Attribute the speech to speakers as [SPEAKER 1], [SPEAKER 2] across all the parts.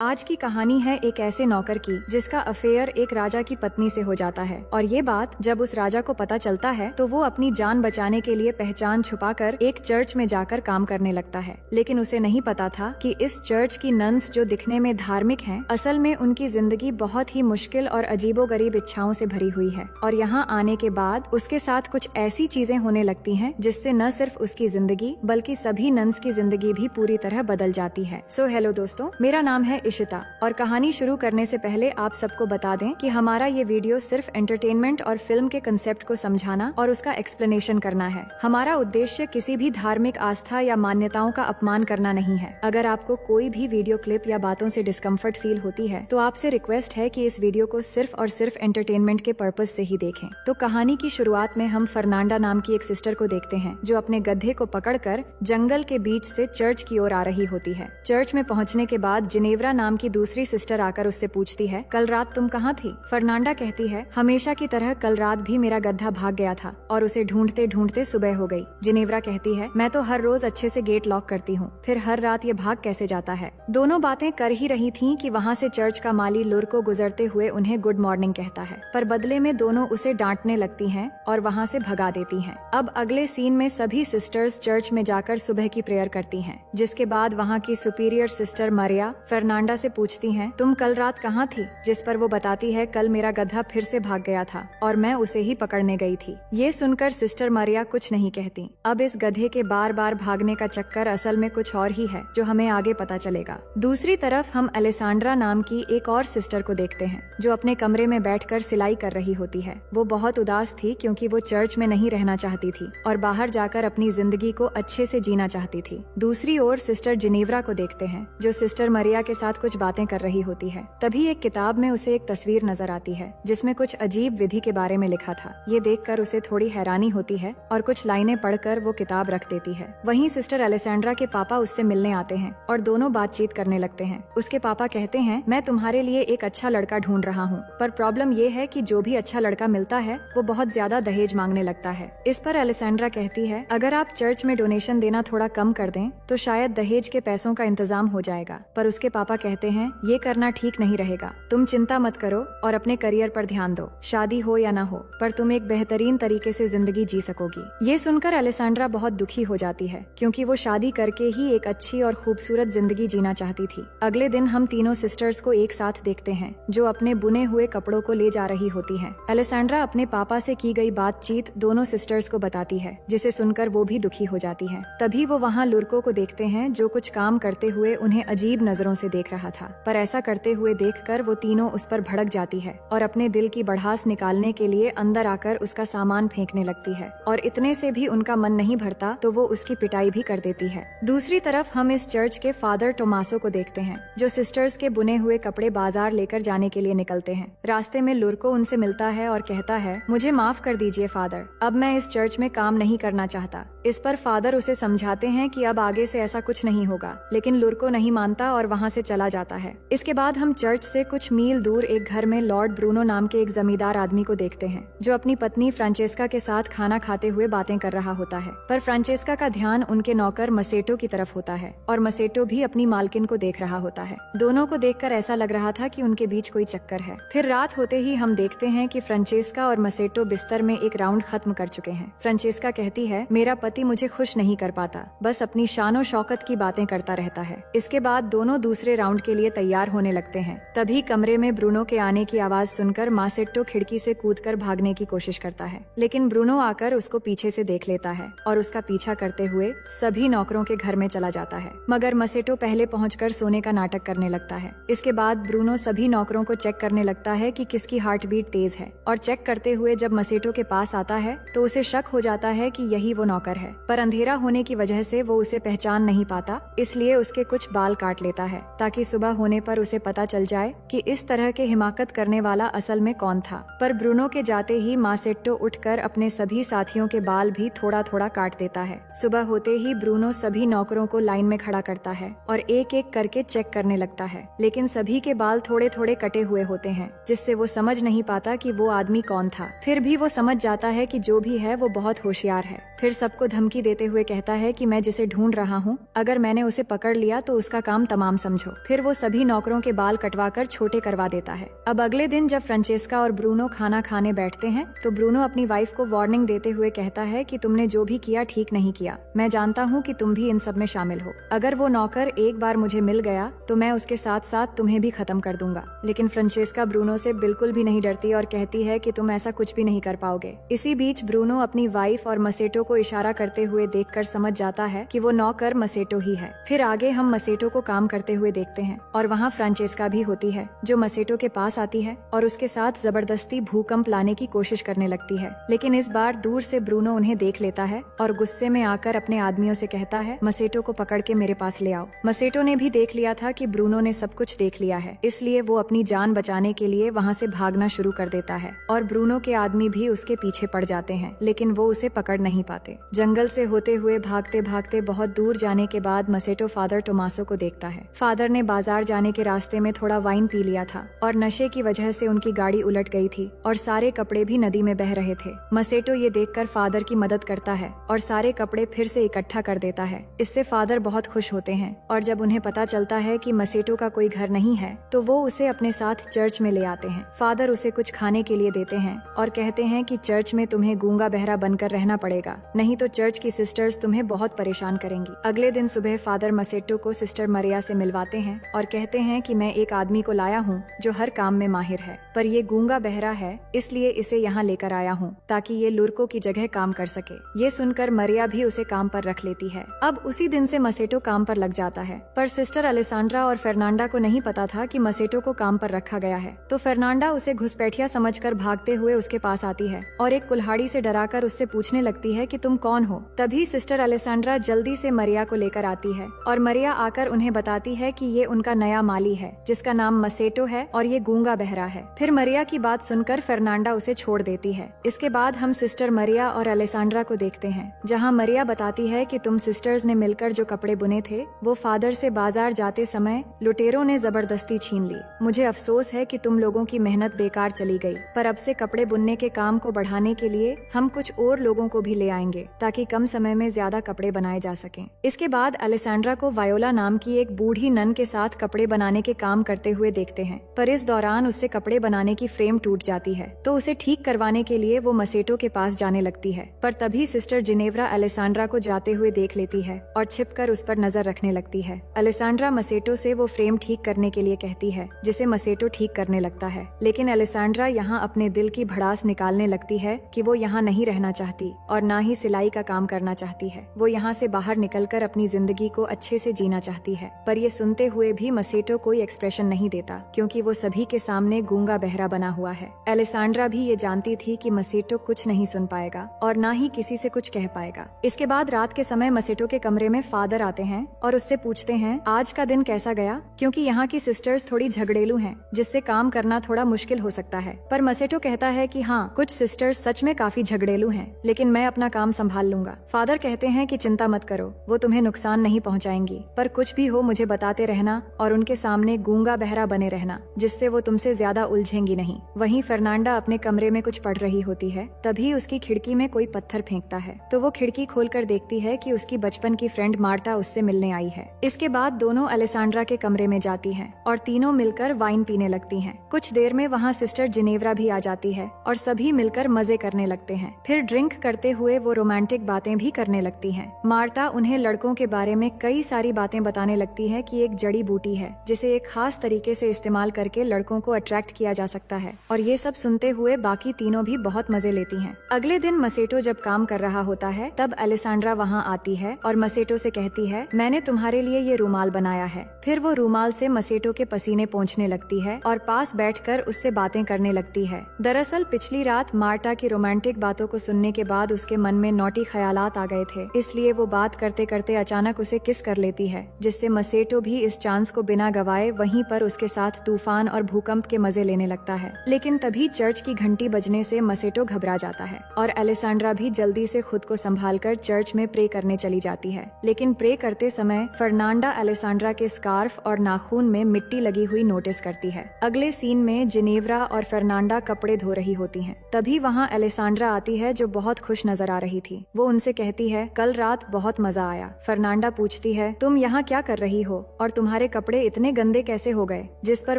[SPEAKER 1] आज की कहानी है एक ऐसे नौकर की जिसका अफेयर एक राजा की पत्नी से हो जाता है और ये बात जब उस राजा को पता चलता है तो वो अपनी जान बचाने के लिए पहचान छुपाकर एक चर्च में जाकर काम करने लगता है। लेकिन उसे नहीं पता था कि इस चर्च की नन्स जो दिखने में धार्मिक हैं, असल में उनकी जिंदगी बहुत ही मुश्किल और अजीबोगरीब इच्छाओं से भरी हुई है। और यहाँ आने के बाद उसके साथ कुछ ऐसी चीजें होने लगती हैं जिससे न सिर्फ उसकी जिंदगी बल्कि सभी नन्स की जिंदगी भी पूरी तरह बदल जाती है। सो हेलो दोस्तों, मेरा नाम है इशिता और कहानी शुरू करने से पहले आप सबको बता दें कि हमारा ये वीडियो सिर्फ एंटरटेनमेंट और फिल्म के कंसेप्ट को समझाना और उसका एक्सप्लेनेशन करना है। हमारा उद्देश्य किसी भी धार्मिक आस्था या मान्यताओं का अपमान करना नहीं है। अगर आपको कोई भी वीडियो क्लिप या बातों से डिस्कम्फर्ट फील होती है तो आपसे रिक्वेस्ट है कि इस वीडियो को सिर्फ और सिर्फ एंटरटेनमेंट के पर्पज से ही देखें। तो कहानी की शुरुआत में हम फर्नांडा नाम की एक सिस्टर को देखते हैं जो अपने गधे को पकड़कर जंगल के बीच से चर्च की ओर आ रही होती है। चर्च में पहुंचने के बाद जिनेवरा नाम की दूसरी सिस्टर आकर उससे पूछती है, कल रात तुम कहाँ थी? फर्नांडा कहती है, हमेशा की तरह कल रात भी मेरा गधा भाग गया था और उसे ढूंढते ढूंढते सुबह हो गई। जिनेवरा कहती है, मैं तो हर रोज अच्छे से गेट लॉक करती हूँ, फिर हर रात ये भाग कैसे जाता है? दोनों बातें कर ही रही थीं कि वहाँ से चर्च का माली लुर को गुजरते हुए उन्हें गुड मॉर्निंग कहता है, पर बदले में दोनों उसे डांटने लगती हैं और वहाँ से भगा देती हैं। अब अगले सीन में सभी सिस्टर्स चर्च में जाकर सुबह की प्रेयर करती हैं, जिसके बाद वहाँ की सुपीरियर सिस्टर मरिया फर्नांडा से पूछती हैं, तुम कल रात कहाँ थी? जिस पर वो बताती है, कल मेरा गधा फिर से भाग गया था और मैं उसे ही पकड़ने गई थी। ये सुनकर सिस्टर मरिया कुछ नहीं कहती। अब इस गधे के बार बार भागने का चक्कर असल में कुछ और ही है जो हमें आगे पता चलेगा। दूसरी तरफ हम अलेसांड्रा नाम की एक और सिस्टर को देखते हैं जो अपने कमरे में बैठकर सिलाई कर रही होती है। वो बहुत उदास थी क्योंकि वो चर्च में नहीं रहना चाहती थी और बाहर जाकर अपनी जिंदगी को अच्छे से जीना चाहती थी। दूसरी ओर सिस्टर जिनेवरा को देखते हैं जो सिस्टर मरिया के साथ कुछ बातें कर रही होती है। तभी एक किताब में उसे एक तस्वीर नजर आती है जिसमें कुछ अजीब विधि के बारे में लिखा था। ये देखकर उसे थोड़ी हैरानी होती है और कुछ लाइनें पढ़कर वो किताब रख देती है। वहीं सिस्टर अलेसेंड्रा के पापा उससे मिलने आते हैं और दोनों बातचीत करने लगते हैं। उसके पापा कहते हैं, मैं तुम्हारे लिए एक अच्छा लड़का ढूंढ रहा हूँ, पर प्रॉब्लम ये है कि जो भी अच्छा लड़का मिलता है वो बहुत ज्यादा दहेज मांगने लगता है। इस पर अलेसेंड्रा कहती है, अगर आप चर्च में डोनेशन देना थोड़ा कम कर दें तो शायद दहेज के पैसों का इंतजाम हो जाएगा। पर उसके पापा कहते हैं, ये करना ठीक नहीं रहेगा, तुम चिंता मत करो और अपने करियर पर ध्यान दो। शादी हो या ना हो, पर तुम एक बेहतरीन तरीके से जिंदगी जी सकोगी। ये सुनकर अलेसांड्रा बहुत दुखी हो जाती है क्योंकि वो शादी करके ही एक अच्छी और खूबसूरत जिंदगी जीना चाहती थी। अगले दिन हम तीनों सिस्टर्स को एक साथ देखते हैं जो अपने बुने हुए कपड़ों को ले जा रही होती हैं। अलेसांड्रा अपने पापा से की गई बातचीत दोनों सिस्टर्स को बताती है, जिसे सुनकर वो भी दुखी हो जाती है। तभी वो वहाँ लुर्को को देखते हैं जो कुछ काम करते हुए उन्हें अजीब नजरों से देख रहा था, पर ऐसा करते हुए देखकर वो तीनों उस पर भड़क जाती है और अपने दिल की भड़ास निकालने के लिए अंदर आकर उसका सामान फेंकने लगती है। और इतने से भी उनका मन नहीं भरता तो वो उसकी पिटाई भी कर देती है। दूसरी तरफ हम इस चर्च के फादर टोमासो को देखते हैं जो सिस्टर्स के बुने हुए कपड़े बाजार लेकर जाने के लिए निकलते हैं। रास्ते में लुर्को उनसे मिलता है और कहता है, मुझे माफ कर दीजिए फादर, अब मैं इस चर्च में काम नहीं करना चाहता। इस पर फादर उसे समझाते हैं कि अब आगे से ऐसा कुछ नहीं होगा, लेकिन लुर्को नहीं मानता और वहाँ से चला जाता है। इसके बाद हम चर्च से कुछ मील दूर एक घर में लॉर्ड ब्रूनो नाम के एक जमींदार आदमी को देखते हैं जो अपनी पत्नी फ्रांचेस्का के साथ खाना खाते हुए बातें कर रहा होता है। पर फ्रांचेस्का का ध्यान उनके नौकर मसेटो की तरफ होता है और मसेटो भी अपनी मालकिन को देख रहा होता है। दोनों को देखकर ऐसा लग रहा था कि उनके बीच कोई चक्कर है। फिर रात होते ही हम देखते हैं कि फ्रांचेस्का और मसेटो बिस्तर में एक राउंड खत्म कर चुके हैं। फ्रांचेस्का कहती है, मेरा पति मुझे खुश नहीं कर पाता, बस अपनी शानो शौकत की बातें करता रहता है। इसके बाद दोनों दूसरे राउंड के लिए तैयार होने लगते हैं। तभी कमरे में ब्रूनो के आने की आवाज सुनकर मासेट्टो खिड़की से कूदकर भागने की कोशिश करता है, लेकिन ब्रूनो आकर उसको पीछे से देख लेता है और उसका पीछा करते हुए सभी नौकरों के घर में चला जाता है। मगर मसेटो पहले पहुंचकर सोने का नाटक करने लगता है। इसके बाद ब्रूनो सभी नौकरों को चेक करने लगता है कि किसकी हार्ट बीट तेज है और चेक करते हुए जब मसेटो के पास आता है तो उसे शक हो जाता है कि यही वो नौकर है, पर अंधेरा होने की वजह से वो उसे पहचान नहीं पाता, इसलिए उसके कुछ बाल काट लेता है ताकि सुबह होने पर उसे पता चल जाए कि इस तरह के हिमाकत करने वाला असल में कौन था। पर ब्रूनो के जाते ही मासेट्टो उठकर अपने सभी साथियों के बाल भी थोड़ा थोड़ा काट देता है। सुबह होते ही ब्रूनो सभी नौकरों को लाइन में खड़ा करता है और एक एक करके चेक करने लगता है, लेकिन सभी के बाल थोड़े थोड़े कटे हुए होते हैं जिससे वो समझ नहीं पाता कि वो आदमी कौन था। फिर भी वो समझ जाता है कि जो भी है वो बहुत होशियार है। फिर सबको धमकी देते हुए कहता है कि मैं जिसे ढूंढ रहा हूँ, अगर मैंने उसे पकड़ लिया तो उसका काम तमाम समझो। फिर वो सभी नौकरों के बाल कटवाकर छोटे करवा देता है। अब अगले दिन जब फ्रांचेस्का और ब्रूनो खाना खाने बैठते हैं तो ब्रूनो अपनी वाइफ को वार्निंग देते हुए कहता है कि तुमने जो भी किया ठीक नहीं किया। मैं जानता हूँ कि तुम भी इन सब में शामिल हो। अगर वो नौकर एक बार मुझे मिल गया तो मैं उसके साथ साथ तुम्हें भी खत्म कर दूंगा। लेकिन फ्रांचेस्का ब्रूनो से बिल्कुल भी नहीं डरती और कहती है कि तुम ऐसा कुछ भी नहीं कर पाओगे। इसी बीच ब्रूनो अपनी वाइफ और मसेटो को इशारा करते हुए देखकर समझ जाता है कि वो नौकर मसेटो ही है। फिर आगे हम मसेटो को काम करते हुए देखते हैं और वहाँ फ्रांचेस्का भी होती है जो मसेटो के पास आती है और उसके साथ जबरदस्ती भूकंप लाने की कोशिश करने लगती है। लेकिन इस बार दूर से ब्रूनो उन्हें देख लेता है और गुस्से में आकर अपने आदमियों से कहता है, मसेटो को पकड़ के मेरे पास ले आओ। मसेटो ने भी देख लिया था कि ब्रूनो ने सब कुछ देख लिया है, इसलिए वो अपनी जान बचाने के लिए वहाँ से भागना शुरू कर देता है और ब्रूनो के आदमी भी उसके पीछे पड़ जाते हैं, लेकिन वो उसे पकड़ नहीं पाते। जंगल से होते हुए भागते भागते बहुत दूर जाने के बाद मसेटो फादर टोमासो को देखता है। फादर ने बाजार जाने के रास्ते में थोड़ा वाइन पी लिया था और नशे की वजह से उनकी गाड़ी उलट गई थी और सारे कपड़े भी नदी में बह रहे थे। मसेटो ये देखकर फादर की मदद करता है और सारे कपड़े फिर से इकट्ठा कर देता है। इससे फादर बहुत खुश होते हैं और जब उन्हें पता चलता है कि मसेटो का कोई घर नहीं है तो वो उसे अपने साथ चर्च में ले आते हैं। फादर उसे कुछ खाने के लिए देते हैं और कहते हैं कि चर्च में तुम्हें गूंगा बहरा बनकर रहना पड़ेगा, नहीं तो चर्च की सिस्टर्स तुम्हें बहुत परेशान करेंगी। अगले दिन सुबह फादर मसेटो को सिस्टर मरिया से मिलवाते हैं और कहते हैं कि मैं एक आदमी को लाया हूँ जो हर काम में माहिर है, पर ये गूंगा बहरा है इसलिए इसे यहाँ लेकर आया हूँ ताकि ये लुर्को की जगह काम कर सके। ये सुनकर मरिया भी उसे काम पर रख लेती है। अब उसी दिन से मसेटो काम पर लग जाता है, पर सिस्टर अलेसांड्रा और फर्नांडा को नहीं पता था कि मसेटो को काम पर रखा गया है। तो फर्नांडा उसे घुसपैठिया समझकर भागते हुए उसके पास आती है और एक कुल्हाड़ी से डराकर उससे पूछने लगती है कि तुम कौन हो। तभी सिस्टर अलेसांड्रा जल्दी से मरिया को लेकर आती है और मरिया आकर उन्हें बताती है कि ये उनका नया माली है जिसका नाम मसेटो है और ये गूंगा बहरा है। फिर मरिया की बात सुनकर फर्नांडा उसे छोड़ देती है। इसके बाद हम सिस्टर मरिया और अलेसांड्रा को देखते हैं जहाँ मरिया बताती है कि तुम सिस्टर्स ने मिलकर जो कपड़े बुने थे वो फादर से बाजार जाते समय लुटेरों ने जबरदस्ती छीन ली। मुझे अफसोस है कि तुम लोगों की मेहनत बेकार चली गई, पर अब से कपड़े बुनने के काम को बढ़ाने के लिए हम कुछ और लोगों को भी ले आएंगे ताकि कम समय में ज्यादा कपड़े बनाए जा सकें। इसके बाद अलेसांड्रा को वायोला नाम की एक बूढ़ी नन के साथ कपड़े बनाने के काम करते हुए देखते हैं, पर इस दौरान उससे कपड़े बनाने की फ्रेम टूट जाती है तो उसे ठीक करवाने के लिए वो मसेटो के पास जाने लगती है। पर तभी सिस्टर जिनेव्रा अलेसांड्रा को जाते हुए देख लेती है और छिपकर उस पर नजर रखने लगती है। अलेसांड्रा मसेटो से वो फ्रेम ठीक करने के लिए कहती है जिसे मसेटो ठीक करने लगता है, लेकिन अलेसांड्रा यहाँ अपने दिल की भड़ास निकालने लगती है कि वो यहाँ नहीं रहना चाहती और ना ही सिलाई का काम करना चाहती है। वो यहाँ से बाहर निकलकर अपनी जिंदगी को अच्छे से जीना चाहती है। पर ये सुनते हुए भी मसेटो कोई एक्सप्रेशन नहीं देता क्योंकि वो सभी के सामने गूंगा बहरा बना हुआ है। अलेसांड्रा भी ये जानती थी कि मसेटो कुछ नहीं सुन पाएगा और ना ही किसी से कुछ कह पाएगा। इसके बाद रात के समय मसेटो के कमरे में फादर आते हैं और उससे पूछते हैं आज का दिन कैसा गया, क्योंकि यहाँ की सिस्टर्स थोड़ी झगड़ेलू हैं जिससे काम करना थोड़ा मुश्किल हो सकता है। पर मसेटो कहता है कि हाँ, कुछ सिस्टर्स सच में काफी झगड़ेलू हैं, लेकिन मैं अपना काम संभाल लूंगा। फादर कहते हैं कि चिंता मत करो, वो तुम्हें नुकसान नहीं पहुँचाएंगी, पर कुछ भी हो मुझे बताते रहना और उनके सामने गूंगा बहरा बने रहना जिससे वो तुमसे ज्यादा उलझेंगी नहीं। वहीं फर्नांडा अपने कमरे में कुछ पढ़ रही होती है, तभी उसकी खिड़की में कोई पत्थर फेंकता है तो वो खिड़की खोलकर देखती है कि उसकी बचपन की फ्रेंड मार्टा उससे मिलने आई है। इसके बाद दोनों अलेसांड्रा के कमरे में जाती हैं और तीनों मिलकर वाइन पीने लगती हैं। कुछ देर में वहाँ सिस्टर जिनेव्रा भी आ जाती है और सभी मिलकर मजे करने लगते हैं। फिर ड्रिंक करते हुए वो रोमांटिक बातें भी करने लगती हैं। मार्टा उन्हें लड़कों के बारे में कई सारी बातें बताने लगती है कि एक जड़ी बूटी है जिसे एक खास तरीके से इस्तेमाल करके लड़कों को अट्रैक्ट किया जा सकता है और ये सब सुनते हुए बाकी तीनों भी बहुत मजे लेती हैं। अगले दिन मसेटो जब काम कर रहा होता है तब अलेसांड्रा वहाँ आती है और मसेटो से कहती है मैंने तुम्हारे लिए ये रूमाल बनाया है। फिर वो रूमाल से मसेटो के पसीने पोंछने लगती है और पास बैठकर उससे बातें करने लगती है। दरअसल पिछली रात मार्टा की रोमांटिक बातों को सुनने के बाद उसके मन में नौटी ख्यालात आ गए थे, इसलिए वो बात करते करते अचानक उसे किस कर लेती है जिससे मसेटो भी इस चांस को बिना गवाए वहीं पर उसके साथ तूफान और भूकंप के मजे लेने लगता है। लेकिन तभी चर्च की घंटी बजने से मसेटो घबरा जाता है और अलेसांड्रा भी जल्दी से खुद को संभालकर चर्च में प्रे करने चली जाती है। लेकिन प्रे करते समय फर्नांडा अलेसांड्रा के स्कार्फ और नाखून में मिट्टी लगी हुई नोटिस करती है। अगले सीन में जिनेव्रा और फर्नांडा कपड़े धो रही होती हैं। तभी वहाँ अलेसांड्रा आती है जो बहुत खुश नजर आ रही थी। वो उनसे कहती है कल रात बहुत मजा आया। फर्नांडा पूछती है तुम यहाँ क्या कर रही हो और तुम्हारे तुम्हारे कपड़े इतने गंदे कैसे हो गए? जिस पर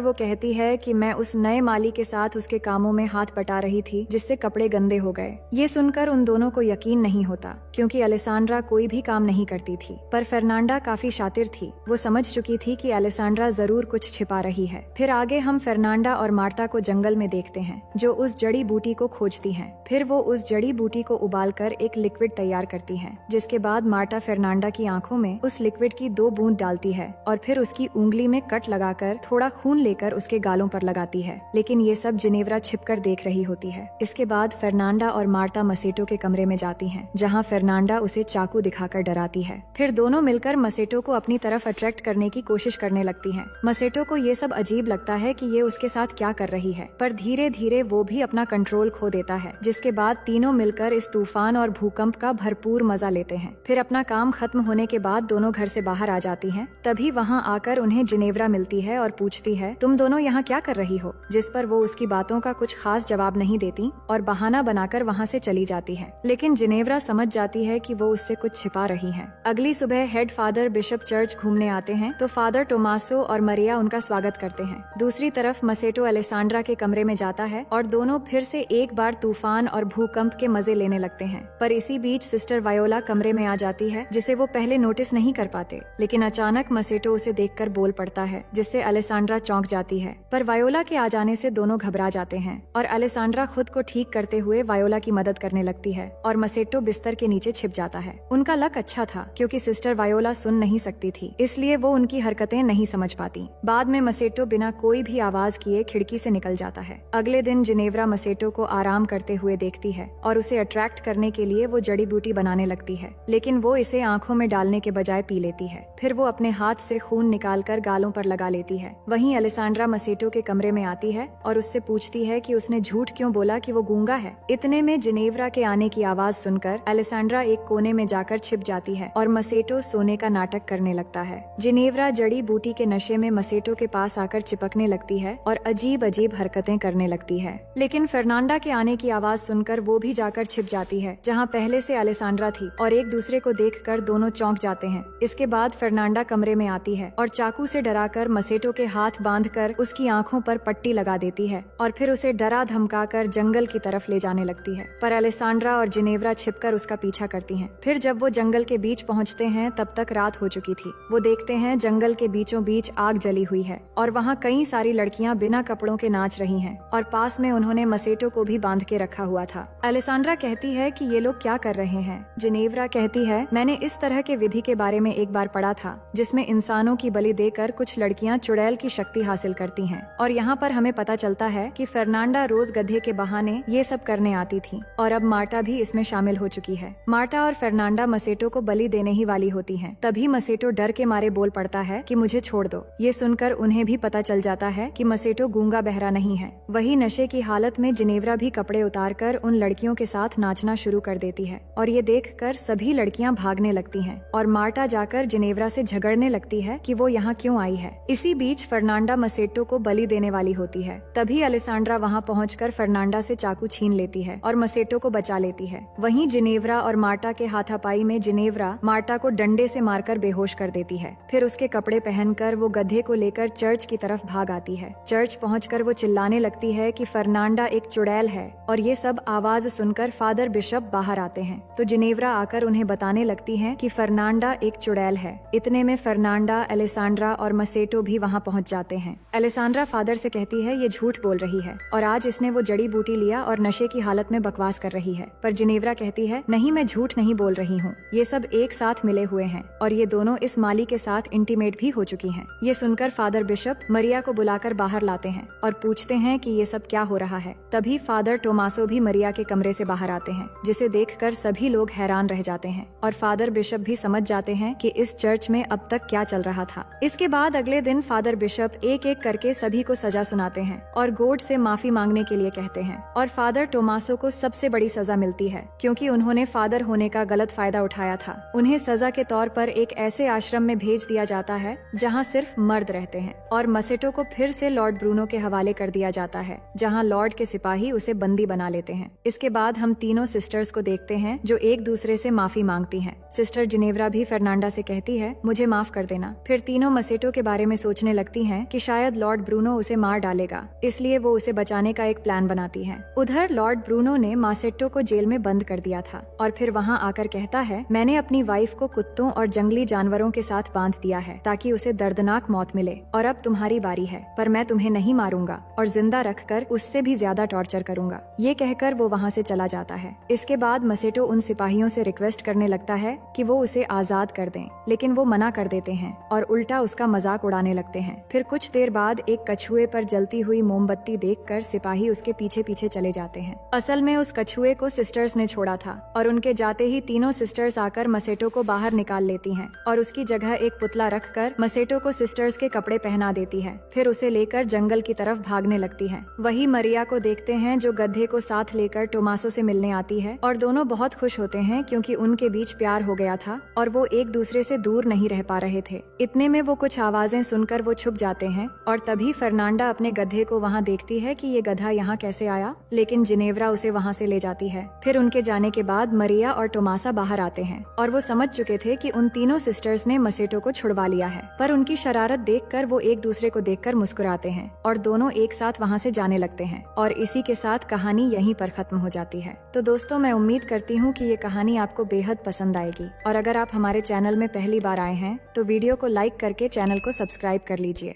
[SPEAKER 1] वो कहती है कि मैं उस नए माली के साथ उसके कामों में हाथ बटा रही थी जिससे कपड़े गंदे हो गए। ये सुनकर उन दोनों को यकीन नहीं होता क्योंकि अलेसांड्रा कोई भी काम नहीं करती थी, पर फर्नांडा काफी शातिर थी। वो समझ चुकी थी कि अलेसांड्रा जरूर कुछ छिपा रही है। फिर आगे हम फर्नांडा और मार्टा को जंगल में देखते हैं जो उस जड़ी बूटी को खोजती हैं। फिर वो उस जड़ी बूटी को उबालकर एक लिक्विड तैयार करती है, जिसके बाद मार्टा फर्नांडा की आंखों में उस लिक्विड की 2 बूंद डालती है और फिर उसकी उंगली में कट लगाकर थोड़ा खून लेकर उसके गालों पर लगाती है। लेकिन ये सब जिनेव्रा छिपकर देख रही होती है। इसके बाद फर्नांडा और मार्टा मसेटो के कमरे में जाती हैं, जहां फर्नांडा उसे चाकू दिखाकर डराती है। फिर दोनों मिलकर मसेटो को अपनी तरफ अट्रैक्ट करने की कोशिश करने लगती हैं। मसेटो को ये सब अजीब लगता है कि ये उसके साथ क्या कर रही है, पर धीरे धीरे वो भी अपना कंट्रोल खो देता है, जिसके बाद तीनों मिलकर इस तूफान और भूकंप का भरपूर मजा लेते हैं। फिर अपना काम खत्म होने के बाद दोनों घर से बाहर आ जाती हैं। तभी वहाँ आकर उन्हें जिनेव्रा मिलती है और पूछती है, तुम दोनों यहाँ क्या कर रही हो? जिस पर वो उसकी बातों का कुछ खास जवाब नहीं देती और बहाना बनाकर वहाँ से चली जाती है। लेकिन जिनेव्रा समझ जाती है कि वो उससे कुछ छिपा रही है। अगली सुबह हेड फादर बिशप चर्च घूमने आते हैं तो फादर टोमासो और मरिया उनका स्वागत करते हैं। दूसरी तरफ मसेटो अलेसांड्रा के कमरे में जाता है और दोनों फिर से एक बार तूफान और भूकंप के मजे लेने लगते हैं। पर इसी बीच सिस्टर वायोला कमरे में आ जाती है, जिसे वो पहले नोटिस नहीं कर पाते। लेकिन अचानक मसेटो उसे देखकर बोल पड़ता है, जिससे अलेसांड्रा चौंक जाती है। पर वायोला के आ जाने से दोनों घबरा जाते हैं और अलेसांड्रा खुद को ठीक करते हुए वायोला की मदद करने लगती है और मसेटो बिस्तर के नीचे छिप जाता है। उनका लक अच्छा था क्योंकि सिस्टर वायोला सुन नहीं सकती थी, इसलिए वो उनकी हरकतें नहीं समझ पाती। बाद में मसेटो बिना कोई भी आवाज किए खिड़की से निकल जाता है। अगले दिन जिनेव्रा मसेटो को आराम करते हुए देखती है और उसे अट्रैक्ट करने के लिए वो जड़ी बूटी बनाने लगती है, लेकिन वो इसे आंखों में डालने के बजाय पी लेती है। फिर वो अपने हाथ से खून निकालकर गालों पर लगा लेती है। वहीं अलेसांड्रा मसेटो के कमरे में आती है और उससे पूछती है कि उसने झूठ क्यों बोला कि वो गूंगा है। इतने में जिनेव्रा के आने की आवाज सुनकर अलेसांड्रा एक कोने में जाकर छिप जाती है और मसेटो सोने का नाटक करने लगता है। जिनेव्रा जड़ी बूटी के नशे में मसेटो के पास आकर चिपकने लगती है और अजीब अजीब हरकतें करने लगती है। लेकिन फर्नांडा के आने की आवाज सुनकर वो भी जाकर छिप जाती है जहाँ पहले से अलेसांड्रा थी और एक दूसरे को देखकर दोनों चौंक जाते हैं। इसके बाद फर्नांडा कमरे में आती है और चाकू से डराकर मसेटो के हाथ बांधकर उसकी आंखों पर पट्टी लगा देती है और फिर उसे डरा धमकाकर जंगल की तरफ ले जाने लगती है। पर अलेसांड्रा और जिनेव्रा छिपकर उसका पीछा करती हैं। फिर जब वो जंगल के बीच पहुंचते हैं तब तक रात हो चुकी थी। वो देखते हैं जंगल के बीचों बीच आग जली हुई है और वहाँ कई सारी लड़कियां बिना कपड़ों के नाच रही हैं और पास में उन्होंने मसेटो को भी बांध के रखा हुआ था। अलेसांड्रा कहती है कि ये लोग क्या कर रहे हैं। जिनेव्रा कहती है, मैंने इस तरह के विधि के बारे में एक बार पढ़ा था जिसमें इंसानों की बलि देकर कुछ लड़कियां चुड़ैल की शक्ति हासिल करती हैं और यहाँ पर हमें पता चलता है कि फर्नांडा रोज गधे के बहाने ये सब करने आती थी और अब मार्टा भी इसमें शामिल हो चुकी है। मार्टा और फर्नांडा मसेटो को बलि देने ही वाली होती हैं। तभी मसेटो डर के मारे बोल पड़ता है कि मुझे छोड़ दो। ये सुनकर उन्हें भी पता चल जाता है कि मसेटो गूंगा बहरा नहीं है। वही नशे की हालत में जिनेव्रा भी कपड़े उतारकर उन लड़कियों के साथ नाचना शुरू कर देती है और ये देखकर सभी लड़कियां भागने लगती हैं और मार्टा जाकर जिनेव्रा से झगड़ने लगती है कि वो यहाँ क्यों आई है। इसी बीच फर्नांडा मसेटो को बलि देने वाली होती है। तभी अलेसांड्रा वहाँ पहुंचकर फर्नांडा से चाकू छीन लेती है और मसेटो को बचा लेती है। वहीं जिनेव्रा और मार्टा के हाथापाई में जिनेव्रा मार्टा को डंडे से मारकर बेहोश कर देती है। फिर उसके कपड़े पहनकर वो गधे को लेकर चर्च की तरफ भाग आती है। चर्च पहुंचकर वो चिल्लाने लगती है कि फर्नांडा एक चुड़ैल है और ये सब आवाज सुनकर फादर बिशप बाहर आते हैं तो जिनेव्रा आकर उन्हें बताने लगती है कि फर्नांडा एक चुड़ैल है। इतने में फर्नांडा, अलेसांड्रा और मसेटो भी वहाँ पहुँच जाते हैं। अलेसांड्रा फादर से कहती है ये झूठ बोल रही है और आज इसने वो जड़ी बूटी लिया और नशे की हालत में बकवास कर रही है। पर जिनेव्रा कहती है, नहीं, मैं झूठ नहीं बोल रही हूँ, ये सब एक साथ मिले हुए हैं और ये दोनों इस माली के साथ इंटीमेट भी हो चुकी हैं। ये सुनकर फादर बिशप मरिया को बुलाकर बाहर लाते हैं और पूछते हैं कि ये सब क्या हो रहा है। तभी फादर टोमासो भी मरिया के कमरे से बाहर आते हैं, जिसे देखकर सभी लोग हैरान रह जाते हैं और फादर बिशप भी समझ जाते हैं कि इस चर्च में अब तक क्या चल रहा था। इसके बाद अगले दिन फादर बिशप एक एक करके सभी को सजा सुनाते हैं और गॉड से माफी मांगने के लिए कहते हैं और फादर टोमासो को सबसे बड़ी सजा मिलती है क्योंकि उन्होंने फादर होने का गलत फायदा उठाया था। उन्हें सजा के तौर पर एक ऐसे आश्रम में भेज दिया जाता है जहाँ सिर्फ मर्द रहते हैं और मसेटो को फिर से लॉर्ड ब्रूनो के हवाले कर दिया जाता है जहाँ लॉर्ड के सिपाही उसे बंदी बना लेते हैं। इसके बाद हम तीनों सिस्टर्स को देखते हैं जो एक दूसरे से माफी मांगती हैं। सिस्टर जिनेव्रा भी फर्नांडा से कहती है, मुझे माफ कर देना। फिर तीनों मसेटो के बारे में सोचने लगती हैं कि शायद लॉर्ड ब्रूनो उसे मार डालेगा, इसलिए वो उसे बचाने का एक प्लान बनाती है। उधर लॉर्ड ब्रूनो ने मासेट्टो को जेल में बंद कर दिया था और फिर वहाँ आकर कहता है, मैंने अपनी वाइफ को कुत्तों और जंगली जानवरों के साथ बांध दिया है ताकि उसे दर्दनाक मौत मिले, और अब तुम्हारी बारी है, पर मैं तुम्हें नहीं मारूंगा और जिंदा रखकर उससे भी ज्यादा टॉर्चर करूंगा। ये कहकर वो वहाँ से चला जाता है। इसके बाद मसेटो उन सिपाहियों से रिक्वेस्ट करने लगता है कि वो उसे आजाद कर दें, लेकिन वो मना कर देते हैं और उल्टा उसका मजाक उड़ाने लगते हैं। फिर कुछ देर बाद एक कछुए पर जलती हुई मोमबत्ती देखकर सिपाही उसके पीछे पीछे चले जाते हैं। असल में उस कछुए को सिस्टर्स ने छोड़ा था और उनके जाते ही तीनों सिस्टर्स आकर मसेटो को बाहर निकाल लेती हैं और उसकी जगह एक पुतला रखकर मसेटो को सिस्टर्स के कपड़े पहना देती है। फिर उसे लेकर जंगल की तरफ भागने लगती है। वही मरिया को देखते हैं जो गधे को साथ लेकर टोमासो से मिलने आती है और दोनों बहुत खुश होते हैं क्योंकि उनके बीच प्यार हो गया था और वो एक दूसरे से दूर नहीं रह पा रहे थे। इतने में वो कुछ आवाजें सुनकर वो छुप जाते हैं और तभी फर्नांडा अपने गधे को वहाँ देखती है कि ये गधा यहाँ कैसे आया, लेकिन जिनेव्रा उसे वहाँ से ले जाती है। फिर उनके जाने के बाद मरिया और टोमासा बाहर आते हैं और वो समझ चुके थे कि उन तीनों सिस्टर्स ने मसेटो को छुड़वा लिया है, पर उनकी शरारत देखकर वो एक दूसरे को देखकर मुस्कुराते हैं और दोनों एक साथ वहाँ से जाने लगते हैं और इसी के साथ कहानी यहीं पर खत्म हो जाती है। तो दोस्तों, मैं उम्मीद करती हूँ कि ये कहानी आपको बेहद पसंद आएगी और अगर आप हमारे चैनल में पहली बार आए हैं तो वीडियो को लाइक करके चैनल को सब्सक्राइब कर लीजिए।